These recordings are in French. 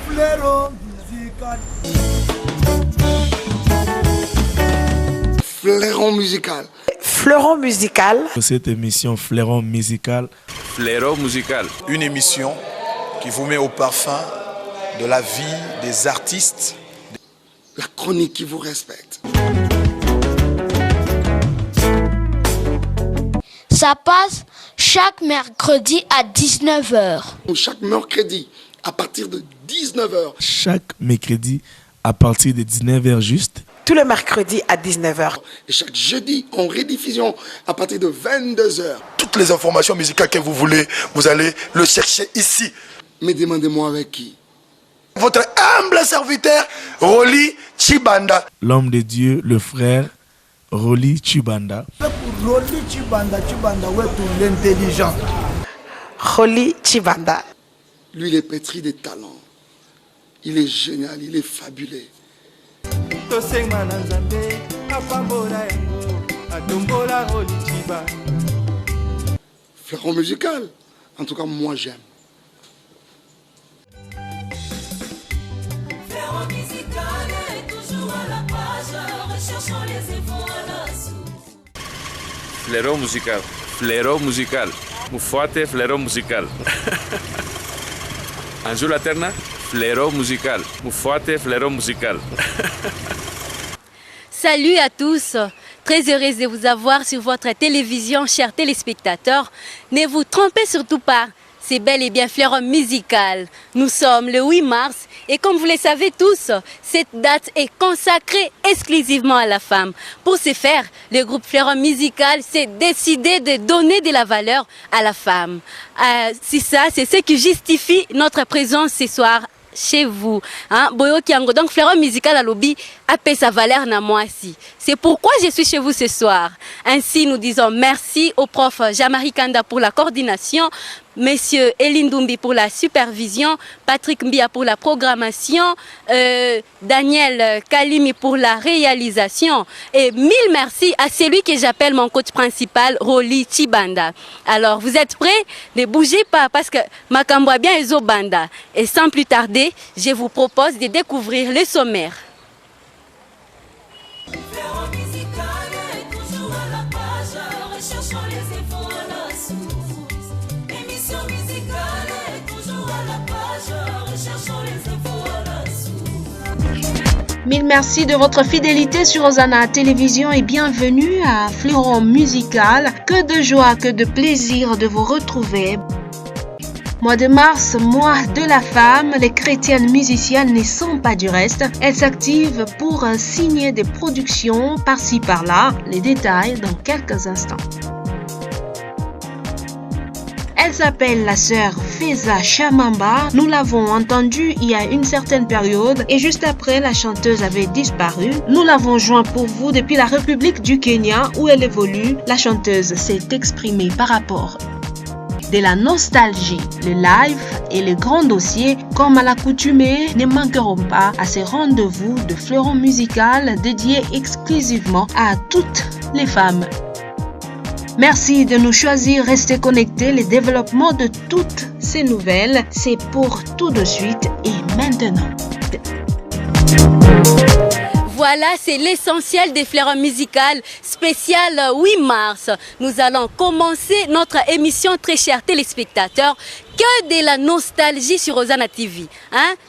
Fleuron musical. Fleuron musical. Fleuron musical. Cette émission Fleuron musical. Fleuron musical. Une émission qui vous met au parfum de la vie des artistes. La chronique qui vous respecte. Ça passe chaque mercredi à 19h. Chaque mercredi à partir de 19h. Chaque mercredi à partir de 19h juste. Tous les mercredis à 19h. Et chaque jeudi en rediffusion à partir de 22h. Toutes les informations musicales que vous voulez, vous allez le chercher ici. Mais demandez-moi avec qui. Votre humble serviteur, Rolly Chibanda. L'homme de Dieu, le frère Rolly Chibanda. Rolly Chibanda, ouais, tout l'intelligent. Rolly Chibanda. Lui, il est pétri de talents. Il est génial, il est fabuleux. Fleuron musical. En tout cas, moi, j'aime. Fleuron musical est toujours à la page, recherchons les infos à la source. Fleuron musical. Fleuron musical. Mufate fleuron musical. Anjou la terna. Fleuron musical. Mufate fleuron musical. Salut à tous. Très heureuse de vous avoir sur votre télévision, chers téléspectateurs. Ne vous trompez surtout pas. C'est bel et bien Fleuron musical. Nous sommes le 8 mars et comme vous le savez tous, cette date est consacrée exclusivement à la femme. Pour ce faire, le groupe Fleuron musical s'est décidé de donner de la valeur à la femme. C'est ça, c'est ce qui justifie notre présence ce soir chez vous. Donc Fleuron musical à lobby a payé sa valeur na moi aussi. C'est pourquoi je suis chez vous ce soir. Ainsi, nous disons merci au prof Jean-Marie Kanda pour la coordination, Monsieur Eline Dumbi pour la supervision, Patrick Mbia pour la programmation, Daniel Kalimi pour la réalisation et mille merci à celui que j'appelle mon coach principal, Rolly Chibanda. Alors, vous êtes prêts? Ne bougez pas parce que Makambo a bien Ezo Banda. Et sans plus tarder, je vous propose de découvrir le sommaire. Fleuron musical est toujours à la page, recherchons les infos à la source. Émission musicale est toujours à la page, recherchons les infos à la source. Mille merci de votre fidélité sur Ozana Télévision et bienvenue à Fleuron musical. Que de joie, que de plaisir de vous retrouver. Mois de mars, mois de la femme, les chrétiennes musiciennes ne sont pas du reste. Elles s'activent pour signer des productions par-ci par-là. Les détails dans quelques instants. Elle s'appelle la sœur Feza Chamamba. Nous l'avons entendue il y a une certaine période et juste après, la chanteuse avait disparu. Nous l'avons joint pour vous depuis la République du Kenya où elle évolue. La chanteuse s'est exprimée par rapport de la nostalgie, le live et les grands dossiers, comme à l'accoutumée, ne manqueront pas à ces rendez-vous de Fleuron musical dédiés exclusivement à toutes les femmes. Merci de nous choisir, restez connectés. Les développements de toutes ces nouvelles, c'est pour tout de suite et maintenant. Voilà, c'est l'essentiel des Fleuron musical spécial 8 mars. Nous allons commencer notre émission, très chers téléspectateurs. Que de la nostalgie sur Ozana TV.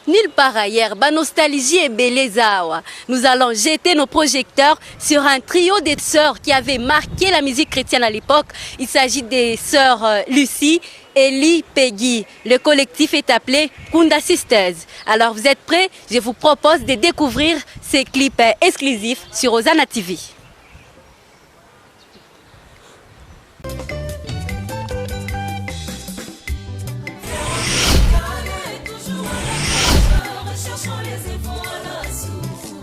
Nulle part ailleurs. Ba nostalgie et belezawa. Nous allons jeter nos projecteurs sur un trio de sœurs qui avaient marqué la musique chrétienne à l'époque. Il s'agit des sœurs Lucie, Ellie, Peggy. Le collectif est appelé Kunda Sisters. Alors vous êtes prêts? Je vous propose de découvrir ces clips exclusifs sur Ozana TV. Recherchons les infos à la source.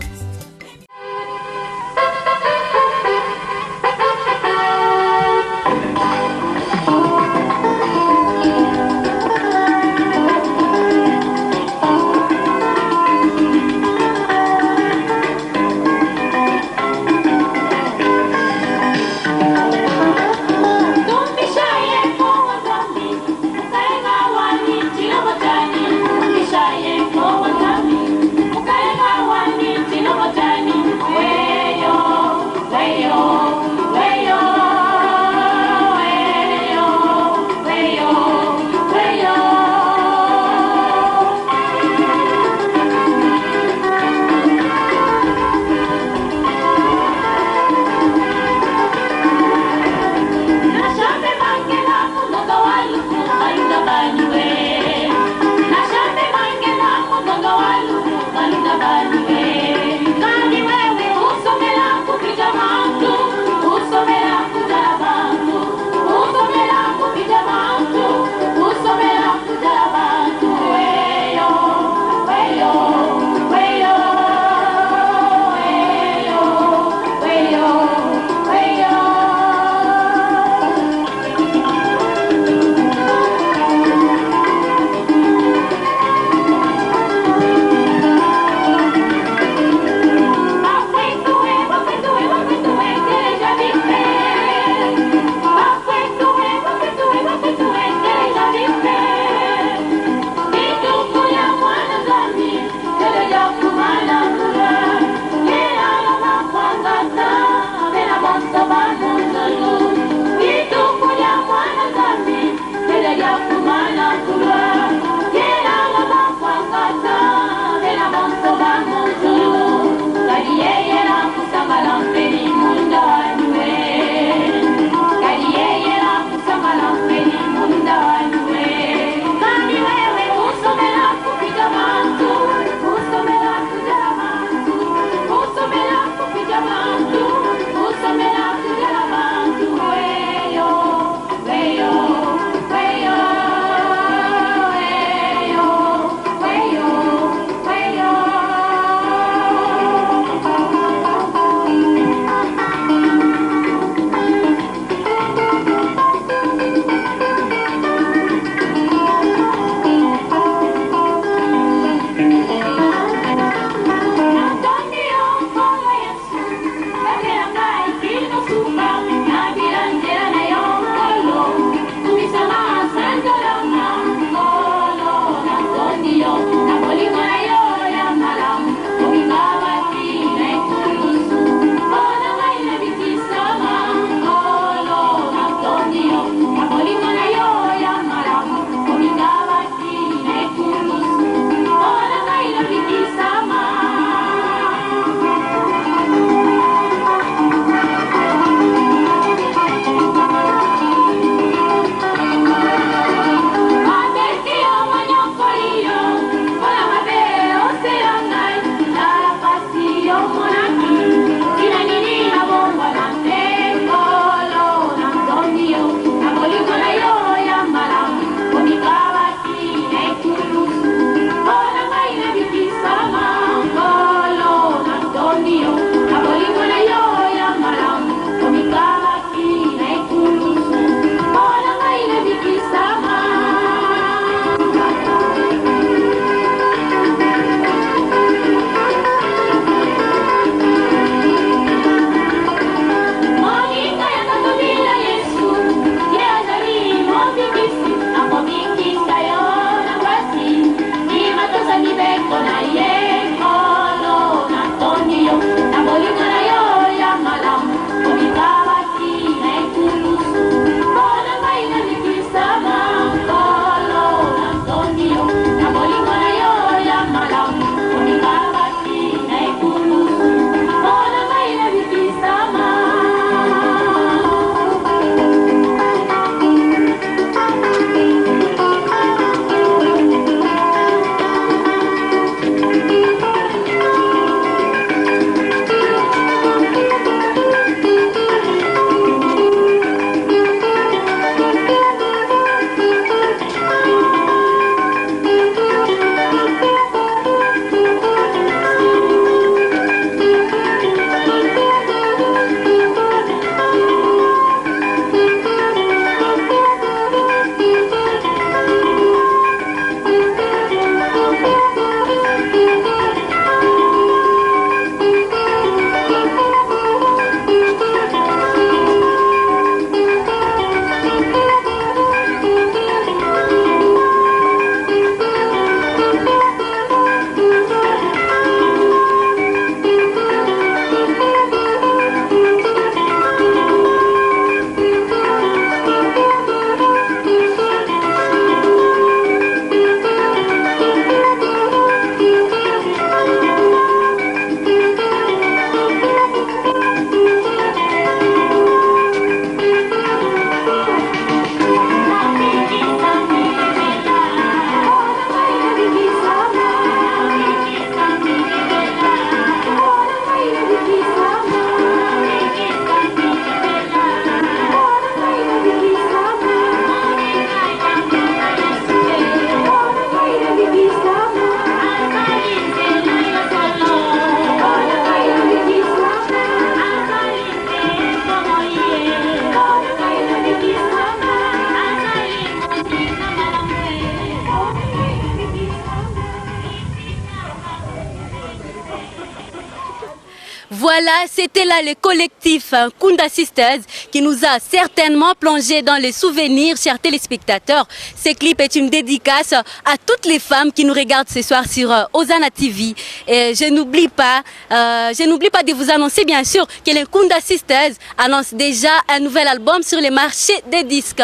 Voilà, c'était là le collectif Kunda Sisters qui nous a certainement plongé dans les souvenirs, chers téléspectateurs. Ce clip est une dédicace à toutes les femmes qui nous regardent ce soir sur Ozana TV. Et je n'oublie pas de vous annoncer bien sûr que les Kunda Sisters annoncent déjà un nouvel album sur les marchés des disques.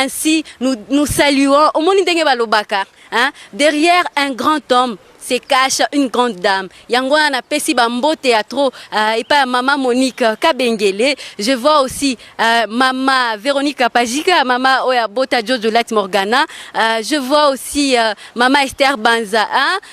Ainsi, nous saluons Omoni Ndenge Balobaka. Derrière un grand homme se cache une grande dame. Yangwa na pesi bambo théâtre et pas maman Monique Kabengele. Je vois aussi maman Véronique Pajika, maman Oya Bota Jojo Lat Morgana. Je vois aussi maman Esther Banza.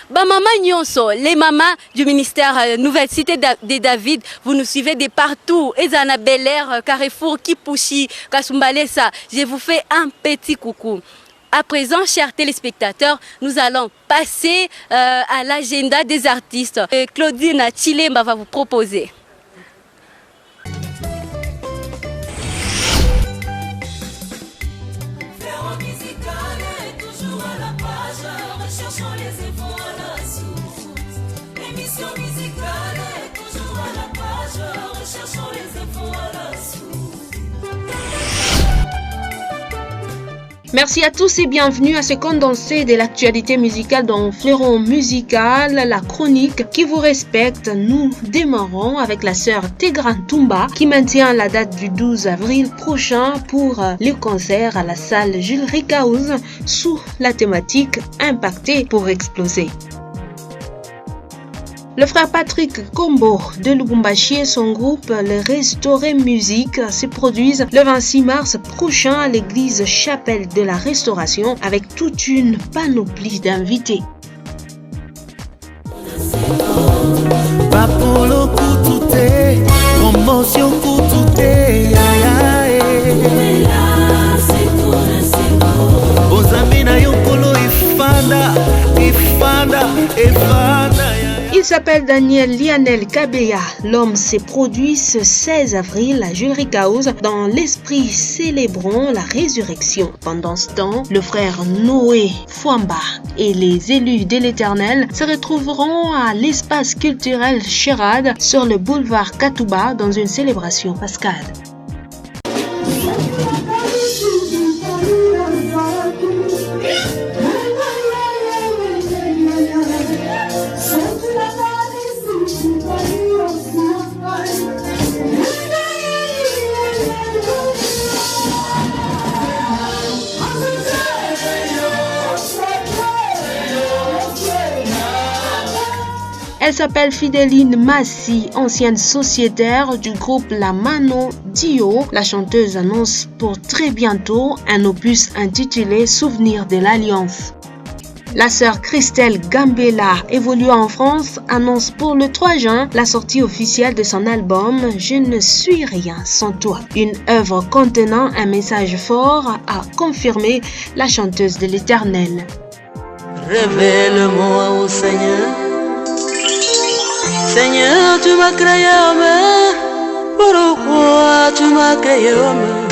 Maman Nyonso, les mamans du ministère Nouvelle Cité de David, vous nous suivez de partout. Ezana Bel Air, Carrefour, Kipushi, Kasumbalesa. Je vous fais un petit coucou. À présent, chers téléspectateurs, nous allons passer à l'agenda des artistes. Claudine Chilemba va vous proposer. Merci à tous et bienvenue à ce condensé de l'actualité musicale dans Fleuron Musical, la chronique qui vous respecte. Nous démarrons avec la sœur Tegran Toumba qui maintient la date du 12 avril prochain pour les concerts à la salle Jules Ricaouz sous la thématique Impacté pour exploser. Le frère Patrick Kombo de Lubumbashi et son groupe Le Restauré Musique se produisent le 26 mars prochain à l'église Chapelle de la Restauration avec toute une panoplie d'invités. Il s'appelle Daniel Lionel Kabeya. L'homme s'est produit ce 16 avril à Jules Ricaouz dans l'esprit célébrant la résurrection. Pendant ce temps, le frère Noé Fouamba et les élus de l'Éternel se retrouveront à l'espace culturel Chérad sur le boulevard Katouba dans une célébration pascale. Elle s'appelle Fideline Massi, ancienne sociétaire du groupe La Mano Dio. La chanteuse annonce pour très bientôt un opus intitulé Souvenir de l'Alliance. La sœur Christelle Gambella, évoluant en France, annonce pour le 3 juin la sortie officielle de son album Je ne suis rien sans toi. Une œuvre contenant un message fort a confirmé la chanteuse de l'Éternel. Révèle-moi au Seigneur. Seigneur, tu m'as créé homme, pourquoi tu m'as créé homme?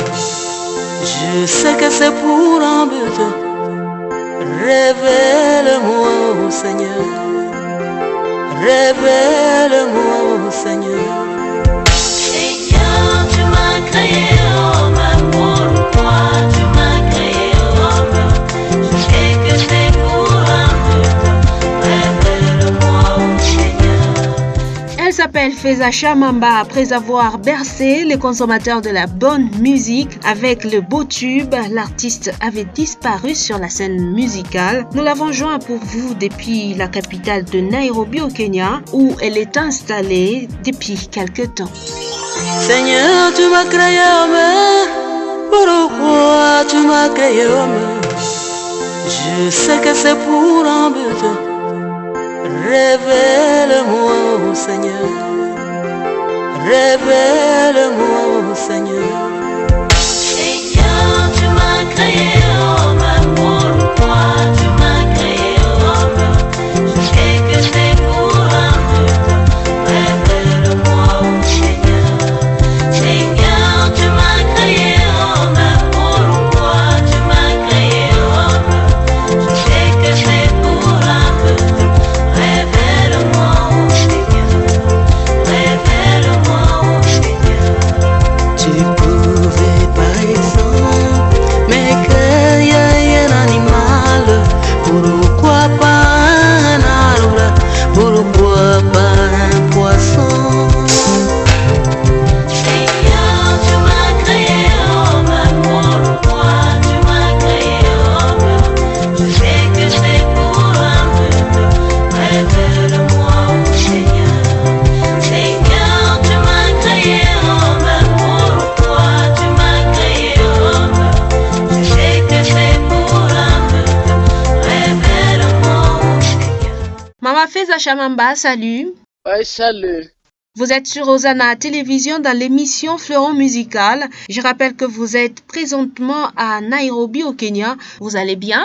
Je sais que c'est pour un but. Révèle-moi au Seigneur, révèle-moi au Seigneur. Seigneur, tu m'as créé homme, pourquoi tu m'as créé homme? Je sais que c'est pour un but. Révèle-moi au Seigneur. Elle s'appelle Feza Chamamba. Après avoir bercé les consommateurs de la bonne musique avec le beau tube, l'artiste avait disparu sur la scène musicale. Nous l'avons joint pour vous depuis la capitale de Nairobi au Kenya où elle est installée depuis quelques temps. Seigneur, tu m'as créé homme, pourquoi tu m'as créé homme? Je sais que c'est pour un but. Révèle-moi au Seigneur, révèle-moi au Seigneur. Seigneur, tu m'as créé homme, pourquoi tu m'as créé homme? Je sais que c'est pour un but. Révèle-moi au Seigneur. Seigneur, tu m'as créé homme, pourquoi tu m'as créé homme? Je sais que c'est pour un but. Révèle-moi au Seigneur, révèle-moi. Maman Feza Chamamba, salut. Ouais, salut. Vous êtes sur Hosanna Télévision dans l'émission Fleuron Musical. Je rappelle que vous êtes présentement à Nairobi au Kenya. Vous allez bien?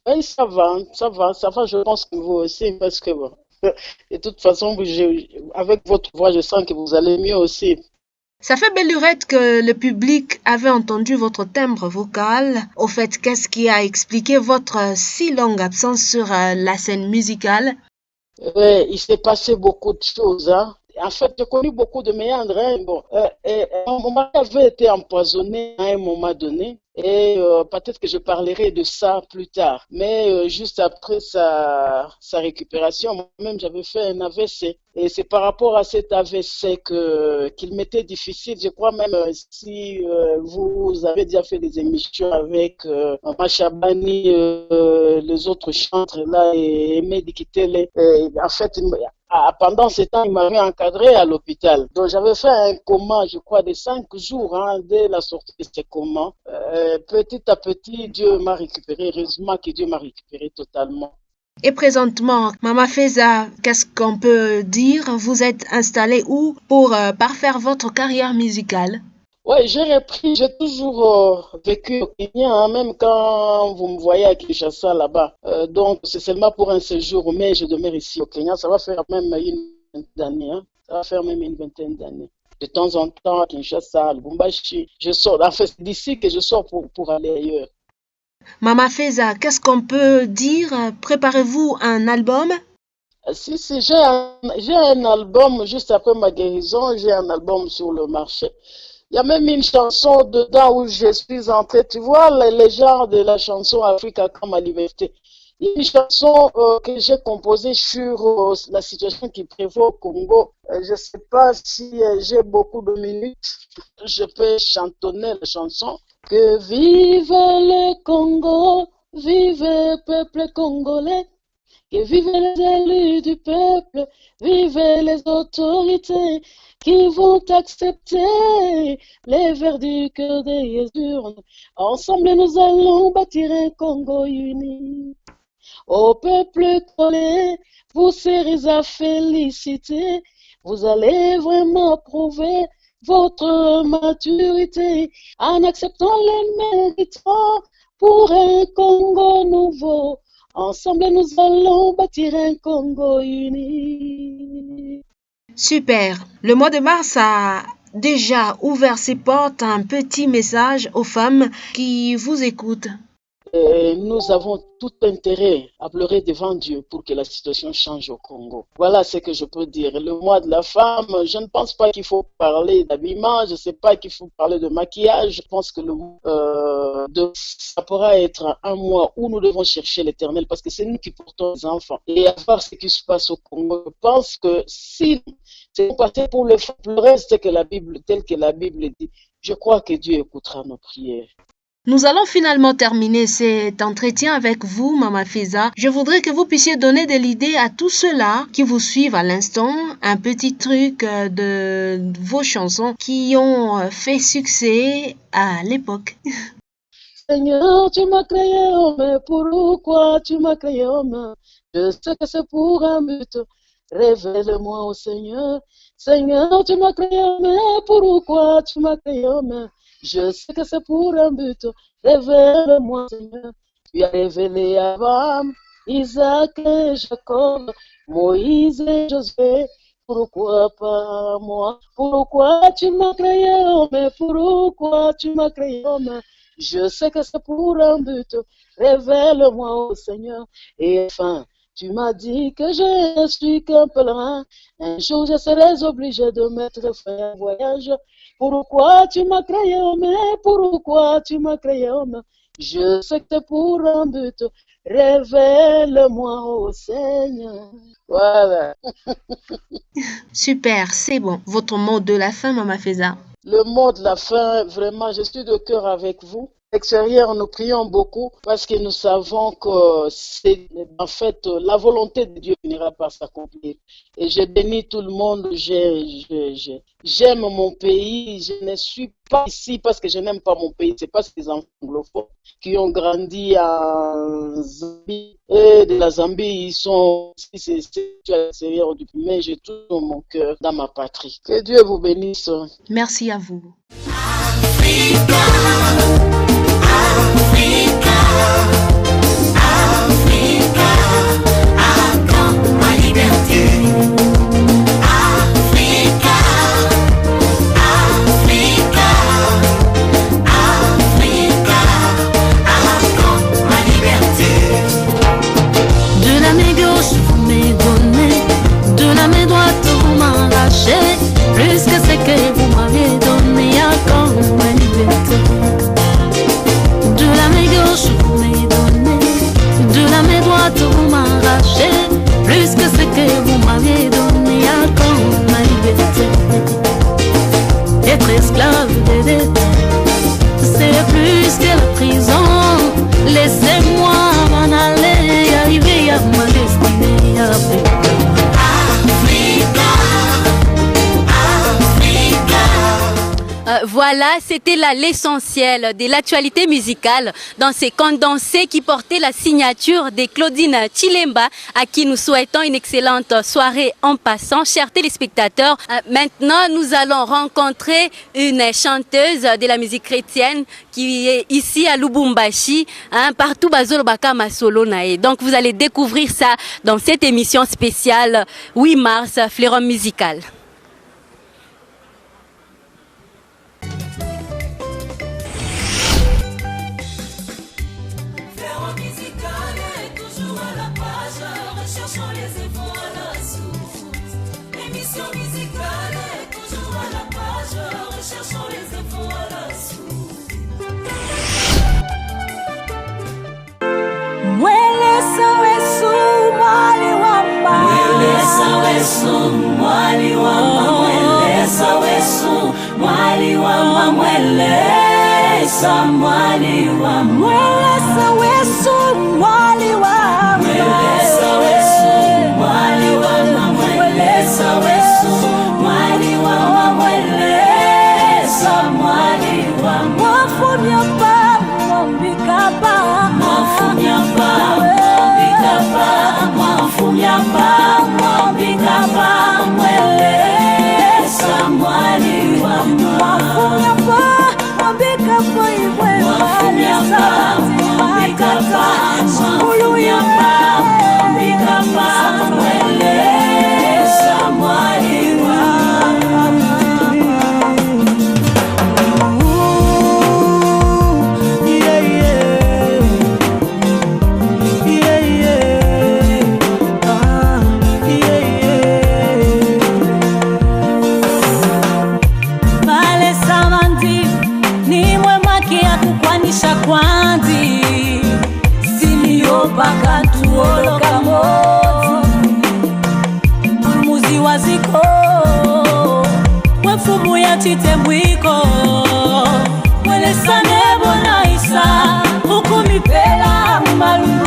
Oui, ça va. Je pense que vous aussi, parce que bon, de toute façon, avec votre voix, je sens que vous allez mieux aussi. Ça fait belle lurette que le public avait entendu votre timbre vocal. Au fait, qu'est-ce qui a expliqué votre si longue absence sur la scène musicale? Ouais, il s'est passé beaucoup de choses, hein. En fait, j'ai connu beaucoup de méandres, hein. Bon, mon mari avait été empoisonné à un moment donné, et peut-être que je parlerai de ça plus tard. Mais juste après sa récupération, moi-même, j'avais fait un AVC. Et c'est par rapport à cet AVC qu'il m'était difficile. Je crois même si vous avez déjà fait des émissions avec Machabani, les autres chantres là, et Mehdi Kitele. En fait, pendant ce temps, il m'avait encadré à l'hôpital. Donc, j'avais fait un coma, je crois, de 5 jours, hein, dès la sortie de ce coma. Petit à petit, Dieu m'a récupéré. Heureusement que Dieu m'a récupéré totalement. Et présentement, Maman Feza, qu'est-ce qu'on peut dire? Vous êtes installé où pour parfaire votre carrière musicale? Oui, j'ai toujours vécu au Kenya, hein, même quand vous me voyez à Kinshasa là-bas. Donc, c'est seulement pour un séjour, mais je demeure ici au Kenya. Ça va faire même une vingtaine d'années. Hein. Ça va faire même une vingtaine d'années. De temps en temps, à Kinshasa, à Lubumbashi, je sors. En fait, c'est d'ici que je sors pour aller ailleurs. Maman Feza, qu'est-ce qu'on peut dire? Préparez-vous un album? Si, j'ai un album juste après ma guérison. J'ai un album sur le marché. Il y a même une chanson dedans où je suis entrée. Tu vois, les genres de la chanson Africa comme ma liberté. Il y a une chanson que j'ai composée sur la situation qui prévaut au Congo. Je ne sais pas si j'ai beaucoup de minutes. Je peux chantonner la chanson. Que vive le Congo, vive le peuple congolais. Que vive les élus du peuple, vive les autorités qui vont accepter les verdicts des urnes. Ensemble, nous allons bâtir un Congo uni. Au peuple congolais, vous serez à féliciter. Vous allez vraiment prouver votre maturité en acceptant les méritants pour un Congo nouveau. Ensemble, nous allons bâtir un Congo uni. Super. Le mois de mars a déjà ouvert ses portes à un petit message aux femmes qui vous écoutent. Et nous avons tout intérêt à pleurer devant Dieu pour que la situation change au Congo. Voilà ce que je peux dire. Le mois de la femme, je ne pense pas qu'il faut parler d'habillement, je ne sais pas qu'il faut parler de maquillage. Je pense que ça pourra être un mois où nous devons chercher l'Éternel parce que c'est nous qui portons les enfants. Et à voir ce qui se passe au Congo, je pense que si c'est passé pour le reste tel que la Bible dit, je crois que Dieu écoutera nos prières. Nous allons finalement terminer cet entretien avec vous, Maman Feza. Je voudrais que vous puissiez donner de l'idée à tous ceux-là qui vous suivent à l'instant, un petit truc de vos chansons qui ont fait succès à l'époque. Seigneur, tu m'as créé homme, pourquoi tu m'as créé homme? Je sais que c'est pour un but, révèle-moi au Seigneur. Seigneur, tu m'as créé homme, pourquoi tu m'as créé homme? Je sais que c'est pour un but, révèle-moi, Seigneur. Tu as révélé à Abraham, Isaac et Jacob, Moïse et Josué. Pourquoi pas moi? Pourquoi tu m'as créé homme? Pourquoi tu m'as créé homme? Je sais que c'est pour un but, révèle-moi, Seigneur. Et enfin, tu m'as dit que je suis qu'un pèlerin. Un jour, je serai obligé de mettre fin à un voyage. Pourquoi tu m'as créé homme? Pourquoi tu m'as créé homme? Je sais que c'est pour un but. Révèle-moi, ô Seigneur. Voilà. Super, c'est bon. Votre mot de la fin, Maman Feza. Le mot de la fin, vraiment, je suis de cœur avec vous. l'extérieur, nous prions beaucoup parce que nous savons que c'est en fait la volonté de Dieu finira par s'accomplir. Et je bénis tout le monde. J'aime mon pays. Je ne suis pas ici parce que je n'aime pas mon pays. C'est parce que les anglophones qui ont grandi en Zambie et de la Zambie, ils sont ici, c'est à l'extérieur du pays. Mais j'ai tout dans mon cœur, dans ma patrie. Que Dieu vous bénisse. Merci à vous. De la main gauche, vous m'avez donné, de la main droite, vous m'arrachez, plus que ce que vous m'avez donné, encore ma liberté. De la main gauche, vous m'avez donné, de la main droite, vous m'arrachez, plus que ce que vous m'avez donné, encore ma liberté. Être esclave des dettes, c'est plus que la prison. Laissez-moi m'en aller, arriver à ma destinée. Voilà, c'était là l'essentiel de l'actualité musicale dans ces condensés qui portaient la signature de Claudine Chilemba, à qui nous souhaitons une excellente soirée en passant. Chers téléspectateurs, maintenant nous allons rencontrer une chanteuse de la musique chrétienne qui est ici à Lubumbashi, partout Bazolo Bakama Solo Nae. Donc vous allez découvrir ça dans cette émission spéciale 8 mars, Fleuron musical. Mungu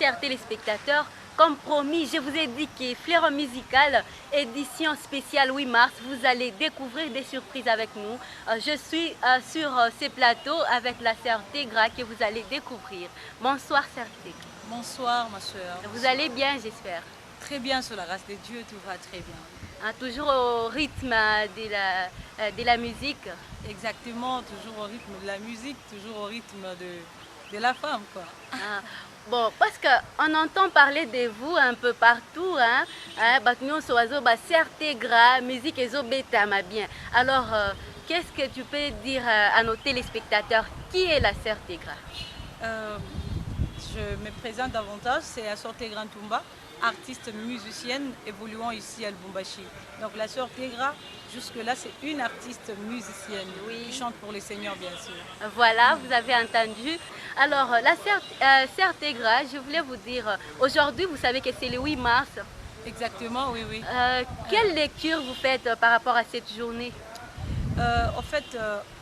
chers téléspectateurs, comme promis, je vous ai dit que Flair Musical, édition spéciale 8 mars, vous allez découvrir des surprises avec nous. Je suis sur ce plateau avec la sœur Tegra que vous allez découvrir. Bonsoir sœur Tegra. Bonsoir ma soeur. Vous allez bien, j'espère? Très bien, sur la grâce de Dieu, tout va très bien. Toujours au rythme de la musique? Exactement, toujours au rythme de la musique, toujours au rythme de la femme, quoi. Bon, parce qu'on entend parler de vous un peu partout, hein? Nous sommes sœur Tegra, musique et ma bien. Alors, qu'est-ce que tu peux dire à nos téléspectateurs? Qui est la sœur Tegra? Je me présente davantage, c'est la sœur Tegra Ntumba, artiste musicienne évoluant ici à Lubumbashi. Donc la sœur Tegra, jusque-là, c'est une artiste musicienne qui chante pour les seigneurs, bien sûr. Voilà, vous avez entendu. Alors, la sœur Tegra, je voulais vous dire, aujourd'hui, vous savez que c'est le 8 mars. Exactement, oui, oui. Quelle lecture vous faites par rapport à cette journée? En fait,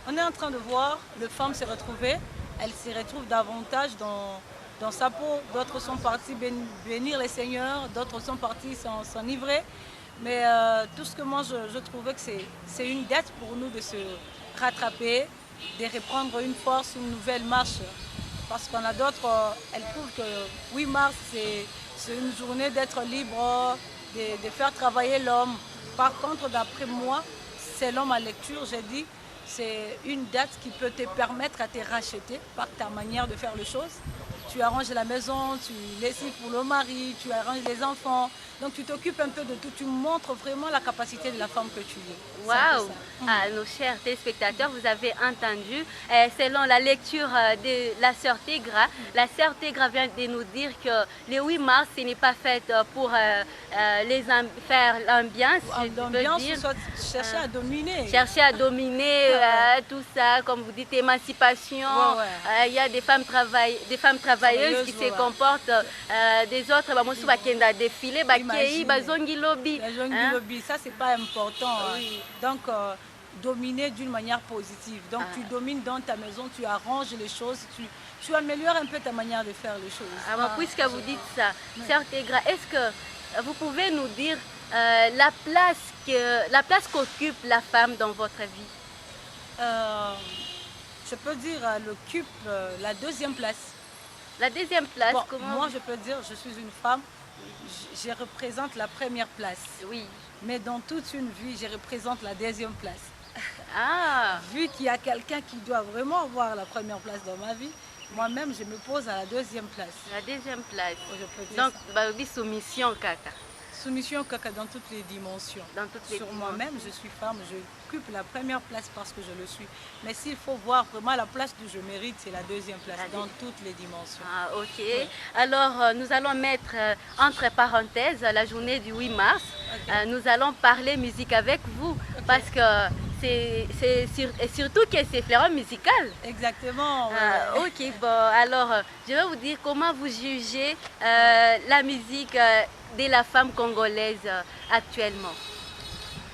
on est en train de voir les femmes se retrouver. Elles se retrouvent davantage dans sa peau. D'autres sont partis bénir les seigneurs, d'autres sont partis s'enivrer. Mais tout ce que moi je trouvais que c'est une dette pour nous de se rattraper, de reprendre une force, une nouvelle marche. Parce qu'on a d'autres, elles trouvent que 8 mars c'est une journée d'être libre, de faire travailler l'homme. Par contre, d'après moi, selon ma lecture, j'ai dit, c'est une date qui peut te permettre à te racheter par ta manière de faire les choses. Tu arranges la maison, tu lessives pour le mari, tu arranges les enfants. Donc tu t'occupes un peu de tout, tu montres vraiment la capacité de la femme que tu es. Waouh! Nos chers téléspectateurs, vous avez entendu, selon la lecture de la sœur Tegra, la sœur Tegra vient de nous dire que le 8 mars, ce n'est pas fait pour faire l'ambiance. L'ambiance, chercher à dominer. Chercher à dominer tout ça, comme vous dites, émancipation. Il y a des femmes travailleuses qui se comportent, des autres, qui ont défilé. Lobby, ça c'est pas important. Oui. Donc dominer d'une manière positive. Donc tu domines dans ta maison, tu arranges les choses, tu améliores un peu ta manière de faire les choses. Puisque vous dites ça, sœur Tegra, est-ce que vous pouvez nous dire la place qu'occupe la femme dans votre vie? Je peux dire elle occupe la deuxième place. La deuxième place, bon, comment? Moi je peux dire, je suis une femme. Je représente la première place. Oui. Mais dans toute une vie, je représente la deuxième place. Vu qu'il y a quelqu'un qui doit vraiment avoir la première place dans ma vie, moi-même, je me pose à la deuxième place. La deuxième place. Je peux dire donc, soumission, Kaka. Soumission, Kaka, dans toutes les dimensions. Sur moi-même, je suis femme, j'occupe la première place parce que je le suis. Mais s'il faut voir vraiment la place que je mérite, c'est la deuxième place, dans toutes les dimensions. Ok. Oui. Alors, nous allons mettre entre parenthèses la journée du 8 mars. Nous allons parler musique avec vous parce que surtout que c'est Flair Musical. Exactement. Ok, bon, alors je vais vous dire comment vous jugez la musique de la femme congolaise actuellement.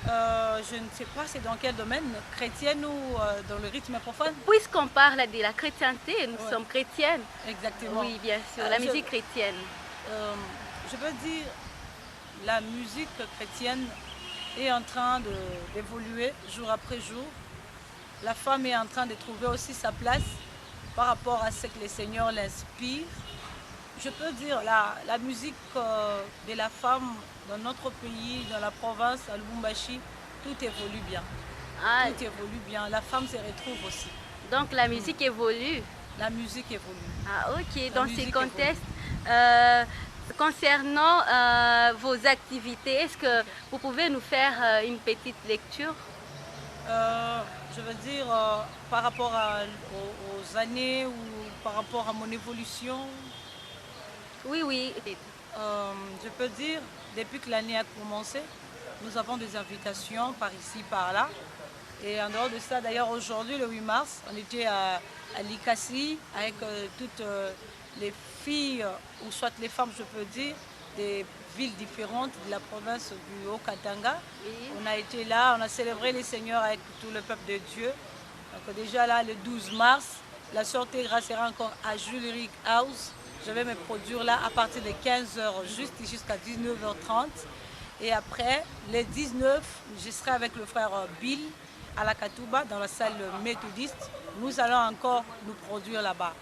Je ne sais pas c'est dans quel domaine, chrétienne ou dans le rythme profane. Puisqu'on parle de la chrétienté, nous sommes chrétiennes. Exactement. Oui, bien sûr, la musique chrétienne. Je veux dire, la musique chrétienne est en train d'évoluer jour après jour. La femme est en train de trouver aussi sa place par rapport à ce que les seigneurs l'inspirent. Je peux dire, la musique de la femme dans notre pays, dans la province, à Lubumbashi, tout évolue bien. Tout évolue bien. La femme se retrouve aussi. Donc la musique évolue? La musique évolue. Ok. Dans ces contextes, concernant vos activités, est-ce que vous pouvez nous faire une petite lecture? Je veux dire, par rapport aux années ou par rapport à mon évolution. Oui, oui. Je peux dire, depuis que l'année a commencé, nous avons des invitations par ici, par là. Et en dehors de ça, d'ailleurs aujourd'hui, le 8 mars, on était à Likasi avec toutes les filles, ou soit les femmes, je peux dire, des villes différentes de la province du Haut-Katanga. Oui. On a été là, on a célébré les seigneurs avec tout le peuple de Dieu. Donc déjà là, le 12 mars, la sœur Tegra sera encore à Jules Rick House. Je vais me produire là à partir de 15h juste jusqu'à 19h30. Et après, les 19, je serai avec le frère Bill à la Katouba, dans la salle méthodiste. Nous allons encore nous produire là-bas.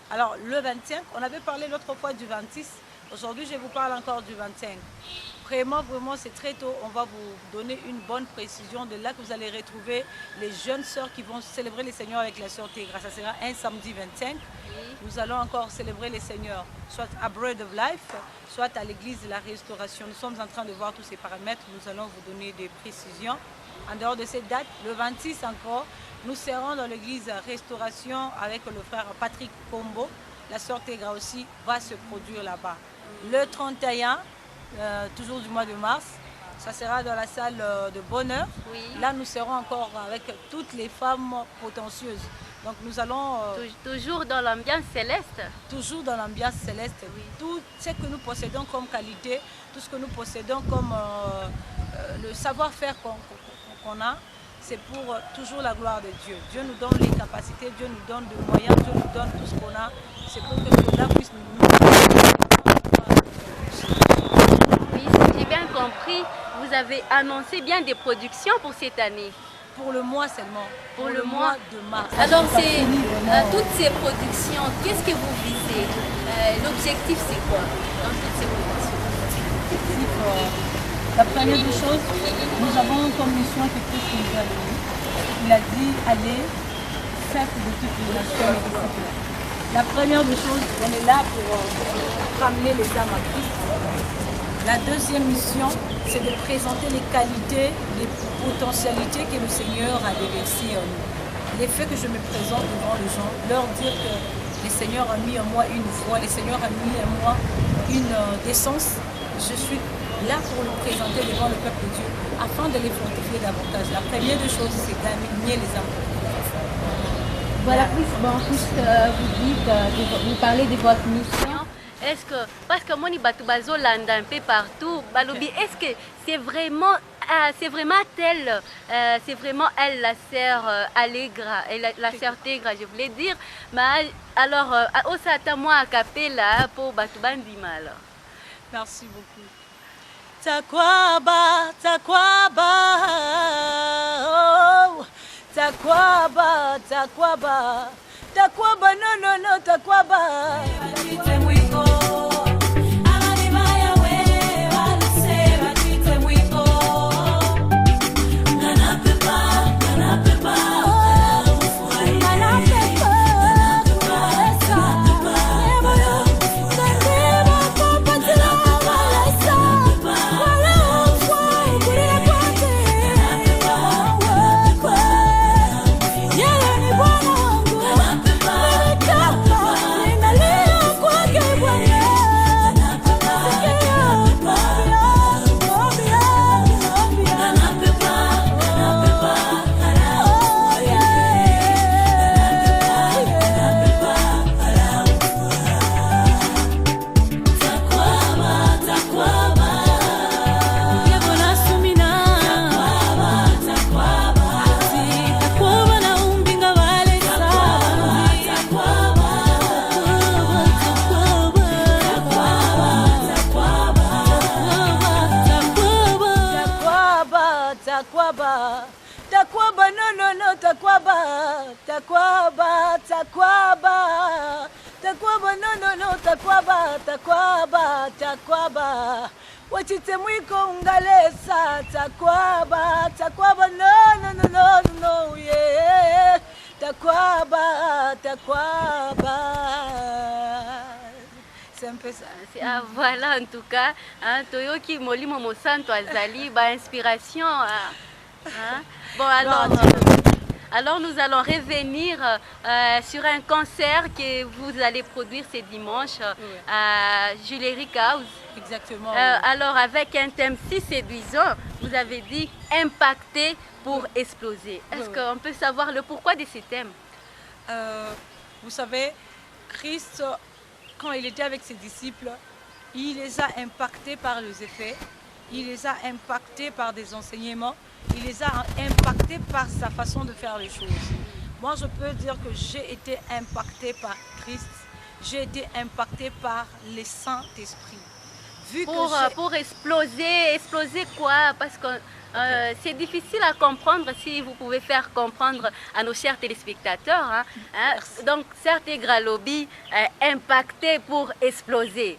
Alors, le 25, on avait parlé l'autre fois du 26. Aujourd'hui, je vous parle encore du 25. Vraiment, c'est très tôt. On va vous donner une bonne précision. De là que vous allez retrouver les jeunes sœurs qui vont célébrer les Seigneurs avec la sœur Tégra. Ça sera un samedi 25. Nous allons encore célébrer les Seigneurs, soit à Bread of Life, soit à l'église de la Restauration. Nous sommes en train de voir tous ces paramètres. Nous allons vous donner des précisions. En dehors de cette date, le 26 encore, nous serons dans l'église Restauration avec le frère Patrick Combo. La sœur Tégra aussi va se produire là-bas. Le 31, toujours du mois de mars, ça sera dans la salle de Bonheur. Oui. Là, nous serons encore avec toutes les femmes potentieuses. Donc nous allons... toujours dans l'ambiance céleste. Toujours dans l'ambiance céleste. Oui. Tout ce que nous possédons comme qualité, tout ce que nous possédons comme le savoir-faire qu'on a, c'est pour toujours la gloire de Dieu. Dieu nous donne les capacités, Dieu nous donne des moyens, Dieu nous donne tout ce qu'on a. C'est pour que cela puisse nous... Oui, si j'ai bien compris, vous avez annoncé bien des productions pour cette année. Pour le mois seulement. Pour le mois de mars. Alors, c'est toutes ces productions, qu'est-ce que vous visez? L'objectif, c'est quoi dans toutes ces productions? La première des choses, nous avons comme mission que Christ nous a donné. Il a dit, allez, faites de toutes les nations les disciples. La première des choses, on est là pour ramener les âmes à Christ. La deuxième mission, c'est de présenter les qualités, les potentialités que le Seigneur a déversées en nous. Les faits que je me présente devant les gens, leur dire que le Seigneur a mis en moi une foi, le Seigneur a mis en moi une décence. Je suis là pour le présenter devant le peuple de Dieu, afin de les fortifier davantage. La première des choses, c'est d'amener les âmes. Voilà, puisque vous parlez de votre mission, est-ce que, parce que moi, je landa un peu partout, Balobi, est-ce que c'est vraiment elle, c'est vraiment elle, la sœur Allegra, la sœur Tégra, je voulais dire, mais alors, au sata moi à capella pour Batubandima alors. Merci beaucoup. Takwaba, takwaba, oh, takwaba, takwaba, takwaba, no, takwaba. Takwaba, no, takwaba, takwaba, takwaba, takwaba, no, takwaba, wachite mwiko ungalesa, takwaba, no, yeah, takwaba. C'est un peu ça. Ah, voilà, en tout cas, Toyoki Molimo Mosanto Azali, inspiration. Bon, alors nous allons revenir sur un concert que vous allez produire ce dimanche à Julieric House. Exactement. Alors avec un thème si séduisant, vous avez dit impacter pour exploser. Est-ce qu'on peut savoir le pourquoi de ce thème? Vous savez, Christ, quand il était avec ses disciples, il les a impactés par les effets, il les a impactés par des enseignements, il les a impactés par sa façon de faire les choses. Moi, je peux dire que j'ai été impactée par Christ. j'ai été impactée par le Saint-Esprit. Pour exploser quoi? Parce que c'est difficile à comprendre. Si vous pouvez faire comprendre à nos chers téléspectateurs, donc certains Gralobi impactés pour exploser,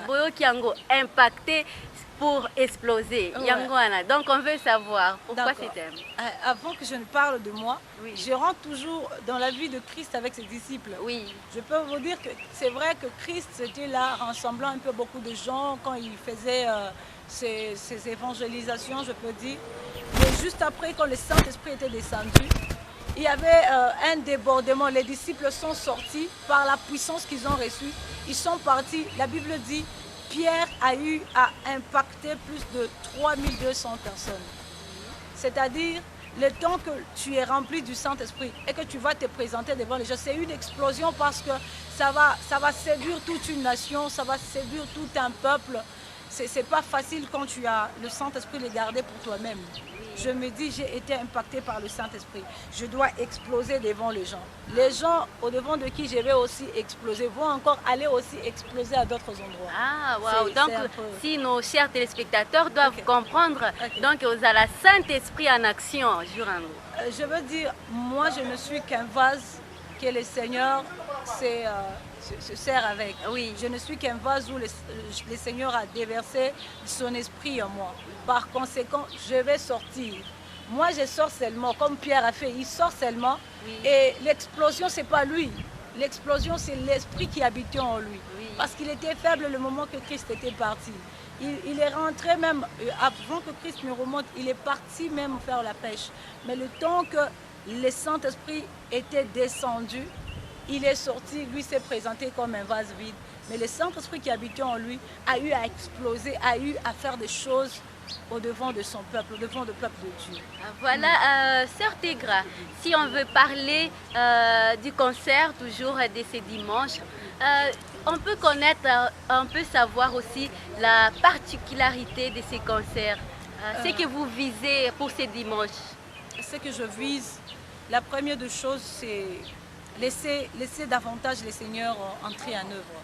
Boyo Kiango impacté pour exploser. Ouais. Donc on veut savoir pourquoi c'est thème. Avant que je ne parle de moi, je rentre toujours dans la vie de Christ avec ses disciples. Oui. Je peux vous dire que c'est vrai que Christ était là rassemblant un peu beaucoup de gens quand il faisait ses évangélisations, je peux dire. Mais juste après, quand le Saint-Esprit était descendu, il y avait un débordement. Les disciples sont sortis par la puissance qu'ils ont reçue. Ils sont partis. La Bible dit Pierre a eu à impacter plus de 3200 personnes. C'est-à-dire, le temps que tu es rempli du Saint-Esprit et que tu vas te présenter devant les gens, c'est une explosion parce que ça va séduire toute une nation, ça va séduire tout un peuple. C'est pas facile quand tu as le Saint-Esprit de le garder pour toi-même. Je me dis, j'ai été impacté par le Saint-Esprit. Je dois exploser devant les gens. Les gens au-devant de qui je vais aussi exploser vont encore aller aussi exploser à d'autres endroits. Ah, waouh! Donc, si nos chers téléspectateurs doivent comprendre, donc vous avez le Saint-Esprit en action, Jurano. Je veux dire, moi, je ne suis qu'un vase que le Seigneur se sert avec. Oui. Je ne suis qu'un vase où le Seigneur a déversé son esprit en moi. Par conséquent, je vais sortir. Moi, je sors seulement, comme Pierre a fait, il sort seulement. Oui. Et l'explosion, ce n'est pas lui. L'explosion, c'est l'esprit qui habitait en lui. Oui. Parce qu'il était faible le moment que Christ était parti. Il est rentré même, avant que Christ ne remonte, il est parti même faire la pêche. Mais le temps que le Saint-Esprit était descendu, il est sorti, lui s'est présenté comme un vase vide. Mais le Saint-Esprit qui habitait en lui a eu à exploser, a eu à faire des choses au-devant de son peuple, au-devant du peuple de Dieu. Voilà, Sœur Tegra, si on veut parler du concert toujours de ce dimanche, on peut connaître, on peut savoir aussi la particularité de ces concerts. Ce que vous visez pour ce dimanche. Ce que je vise, la première des choses, c'est laisser davantage le Seigneur entrer en œuvre.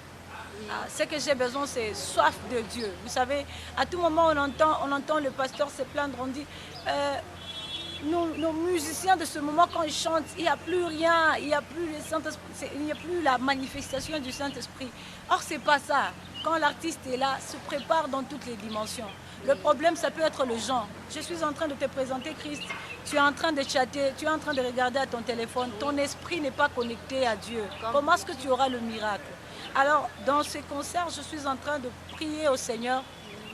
Ce que j'ai besoin, c'est soif de Dieu. Vous savez, à tout moment, on entend le pasteur se plaindre, on dit, nos musiciens de ce moment, quand ils chantent, il n'y a plus rien, il n'y a plus le Saint-Esprit, il n'y a plus la manifestation du Saint-Esprit. Or, ce n'est pas ça. Quand l'artiste est là, se prépare dans toutes les dimensions. Le problème, ça peut être le genre. Je suis en train de te présenter Christ, tu es en train de chatter, tu es en train de regarder à ton téléphone, ton esprit n'est pas connecté à Dieu. Comment est-ce que tu auras le miracle? Alors, dans ces concerts, je suis en train de prier au Seigneur,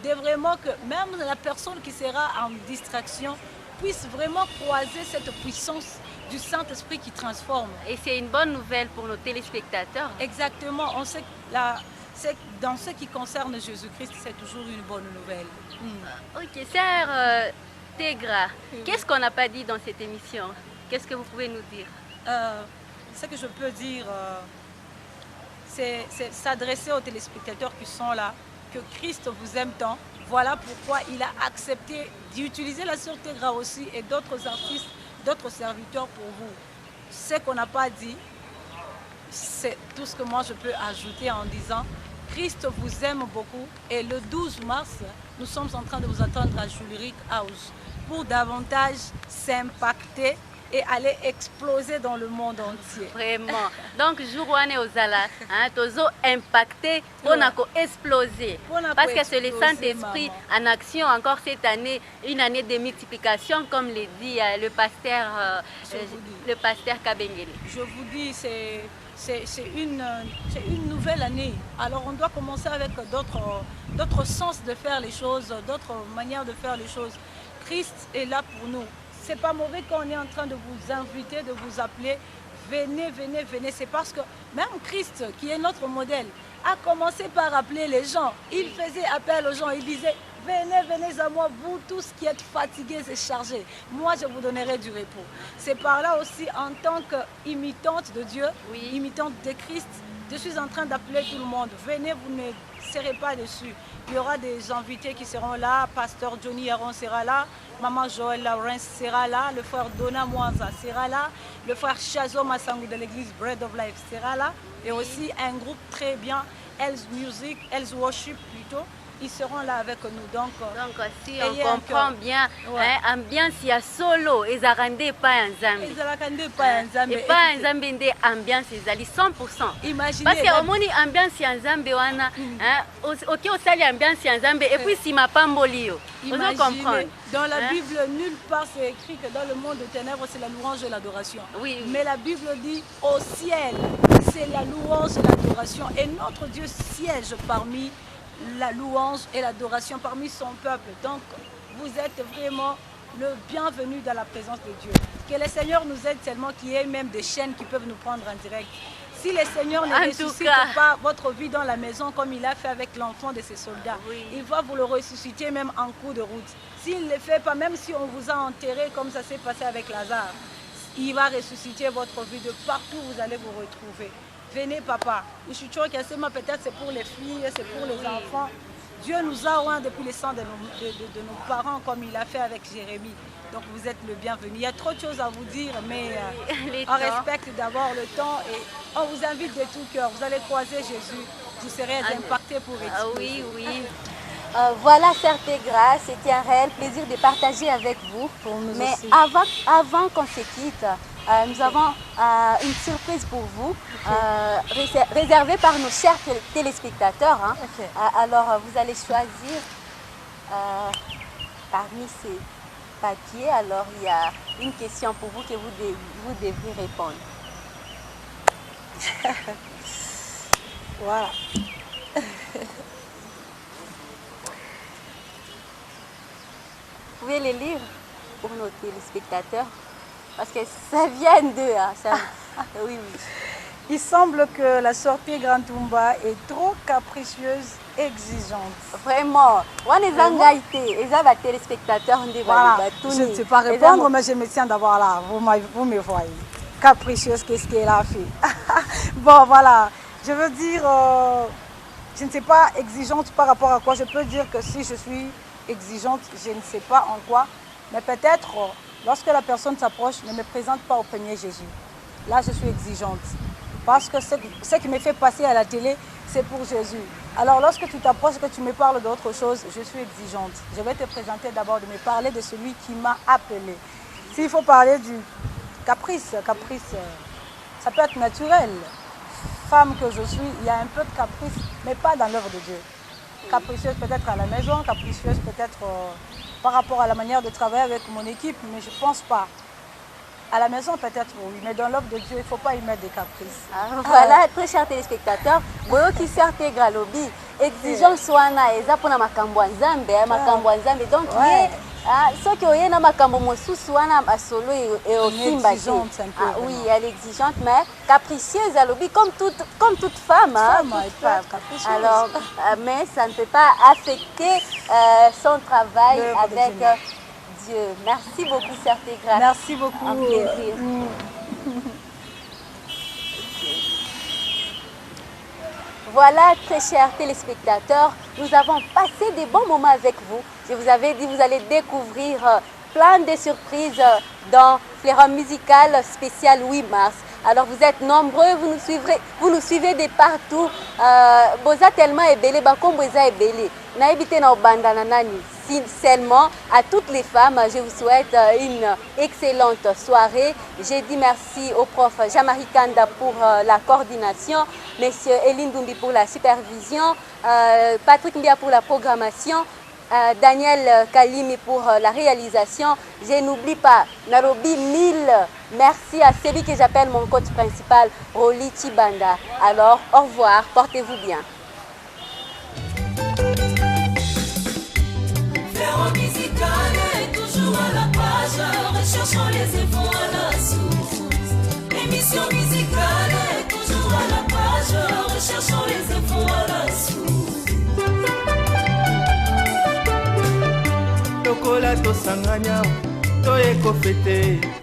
de vraiment que même la personne qui sera en distraction puisse vraiment croiser cette puissance du Saint-Esprit qui transforme. Et c'est une bonne nouvelle pour nos téléspectateurs. Exactement, on sait que dans ce qui concerne Jésus-Christ, c'est toujours une bonne nouvelle. Ok, Sœur Tegra, qu'est-ce qu'on n'a pas dit dans cette émission? Qu'est-ce que vous pouvez nous dire? Ce que je peux dire, c'est s'adresser aux téléspectateurs qui sont là, que Christ vous aime tant. Voilà pourquoi il a accepté d'utiliser la Sœur Tegra aussi et d'autres artistes, d'autres serviteurs pour vous. Ce qu'on n'a pas dit, c'est tout ce que moi je peux ajouter en disant Christ vous aime beaucoup et le 12 mars, nous sommes en train de vous attendre à Julric House pour davantage s'impacter et aller exploser dans le monde entier. Vraiment. Donc, Jourouane Ozala, tozo impacté, on a explosé. Parce que c'est le Saint-Esprit en action encore cette année, une année de multiplication, comme le dit le pasteur Kabengele. Je vous dis, c'est une nouvelle année. Alors, on doit commencer avec d'autres sens de faire les choses, d'autres manières de faire les choses. Christ est là pour nous. C'est pas mauvais quand on est en train de vous inviter, de vous appeler. Venez, venez, venez. C'est parce que même Christ, qui est notre modèle, a commencé par appeler les gens. Il faisait appel aux gens. Il disait, venez, venez à moi, vous tous qui êtes fatigués et chargés. Moi, je vous donnerai du repos. C'est par là aussi, en tant qu'imitante de Dieu, imitante de Christ, je suis en train d'appeler tout le monde. Venez, vous ne serez pas déçus. Il y aura des invités qui seront là. Pasteur Johnny Aron sera là. Maman Joël Lawrence sera là. Le frère Dona Mwanza sera là. Le frère Chazo Massangou de l'église Bread of Life sera là. et aussi un groupe très bien, Else Music, Else Worship plutôt. Ils seront là avec nous. Donc si on comprend bien, ambiance il y a solo, ils n'arrendent pas un zambi. Ils n'arrendent pas un zambi. Et pas un zambi de ambiance, ils allaient 100%. Imaginez. Parce que au moins ambiance il y a un zambi, ok, on sait l'ambiance il y a un zambi, et puis si ma pambolio. Imaginez, dans la Bible, nulle part c'est écrit que dans le monde de ténèbres, c'est la louange et l'adoration. Oui. Mais la Bible dit au ciel, c'est la louange et l'adoration. Et notre Dieu siège parmi la louange et l'adoration parmi son peuple. Donc, vous êtes vraiment le bienvenu dans la présence de Dieu. Que le Seigneur nous aide tellement qu'il y ait même des chaînes qui peuvent nous prendre en direct. Si le Seigneur ne ressuscite pas votre vie dans la maison comme il a fait avec l'enfant de ses soldats, il va vous le ressusciter même en cours de route. S'il ne le fait pas, même si on vous a enterré comme ça s'est passé avec Lazare, il va ressusciter votre vie de partout où vous allez vous retrouver. Venez papa, peut-être c'est pour les filles, c'est pour les enfants. Dieu nous a oint depuis le sang de nos parents comme il a fait avec Jérémie. Donc vous êtes le bienvenu. Il y a trop de choses à vous dire, mais on respecte d'abord le temps et on vous invite de tout cœur. Vous allez croiser Jésus, vous serez impactés pour étudier. Oui, oui. Voilà, chers Tégra, c'était un réel plaisir de partager avec vous. Pour nous mais aussi. avant qu'on se quitte, nous avons une surprise pour vous, réservée par nos chers téléspectateurs. Alors, vous allez choisir parmi ces papiers. Alors, il y a une question pour vous que vous devez répondre. Voilà. Vous pouvez les lire pour nos téléspectateurs? Parce que ça vient d'eux. Oui, oui. Il semble que la sortie Grand Tumba est trop capricieuse, exigeante. Vraiment. On est engagés. Et ça va téléspectateurs. Voilà. Je ne sais pas répondre, mais je me tiens d'abord là. Vous me voyez. Capricieuse, qu'est-ce qu'elle a fait? Bon, voilà. Je veux dire, je ne sais pas exigeante par rapport à quoi. Je peux dire que si je suis exigeante, je ne sais pas en quoi. Mais peut-être, lorsque la personne s'approche, ne me présente pas au premier Jésus. Là, je suis exigeante. Parce que ce qui me fait passer à la télé, c'est pour Jésus. Alors, lorsque tu t'approches et que tu me parles d'autre chose, je suis exigeante. Je vais te présenter d'abord de me parler de celui qui m'a appelé. S'il faut parler du caprice, ça peut être naturel. Femme que je suis, il y a un peu de caprice, mais pas dans l'œuvre de Dieu. Capricieuse peut-être à la maison, capricieuse peut-être par rapport à la manière de travailler avec mon équipe, mais je ne pense pas. À la maison peut-être oui, mais dans l'œuvre de Dieu, il ne faut pas y mettre des caprices. Voilà, très chers téléspectateurs, boyo qui sert Gralobi, exigence soana eza pona makambo nzambe, donc ceux qui ont na makambo mosusu wana solo et au exigeante un peu. Oui, elle est exigeante, mais capricieuse alobi comme toute femme. Alors, mais ça ne peut pas affecter son travail avec Dieu. Merci beaucoup, Sœur Tégra. Merci beaucoup. Un plaisir. Voilà, très chers téléspectateurs, nous avons passé des bons moments avec vous. Je vous avais dit, vous allez découvrir plein de surprises dans Fleuron Musical spécial 8 mars. Alors vous êtes nombreux, vous nous suivez de partout. Boza tellement ebele, bakombo eza ebele. Na ebite na obanda nani. Seulement à toutes les femmes, je vous souhaite une excellente soirée. J'ai dit merci au prof Jean-Marie Kanda pour la coordination, monsieur Eline Dumbi pour la supervision, Patrick Mbia pour la programmation, Daniel Kalimi pour la réalisation. Je n'oublie pas Nairobi 1000. Merci à celui que j'appelle mon coach principal, Roli Chibanda. Alors, au revoir, portez-vous bien. Fleuron Musical est toujours à la page, recherchons les infos à la source. Émission musicale est toujours à la page, recherchons les infos à la source. Lokola tosanganya, toyeko fete,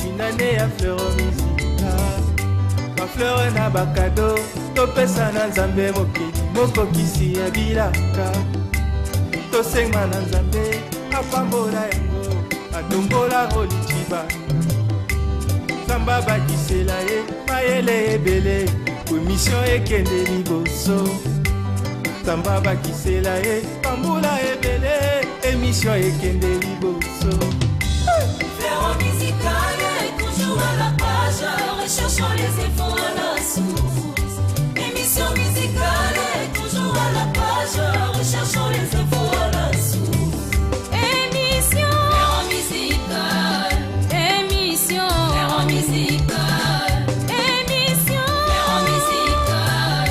inane ya Fleuron Musical. Ba fleur na bakado, topesa na Nzambe mokili, mokokisi ya bilaka. Tosenga na Nzambe apambola yango atombola Roli Chibanda Nzambe abakisela ye mayele ebele po émission ekende liboso tamba bakisela ye pambula ebele émission ekende liboso. Fléau musical est toujours à la page, recherchons les infos à la source. Émission musicale est toujours à la page, recherchons les infos à la source. Émission Fléau musical, émission Fléau musical, émission Fléau musical.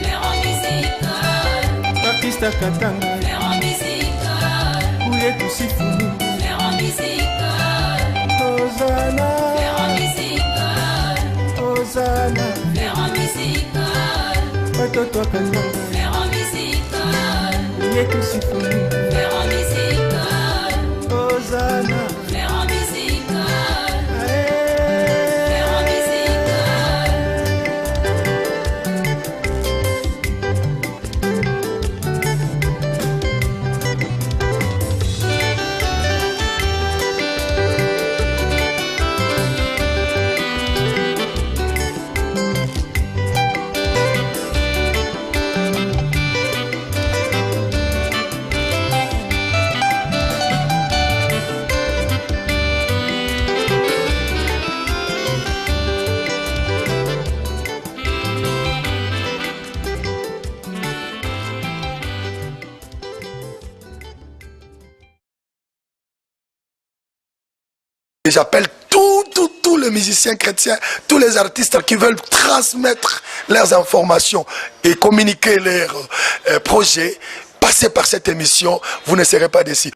Fléau musical, Baptiste Katanga Fléau musical, Ouye Tusifunu Fléau musical, Hosanna Fléau musical, Hosanna Fléau musical, Watoto wa Katanga Fléau musical, Ouye Tusifunu Fléau musical, Hosanna Fléau musical, Ae. Fléau musical. Et j'appelle tous les musiciens chrétiens, tous les artistes qui veulent transmettre leurs informations et communiquer leurs projets. Passez par cette émission, vous ne serez pas déçus.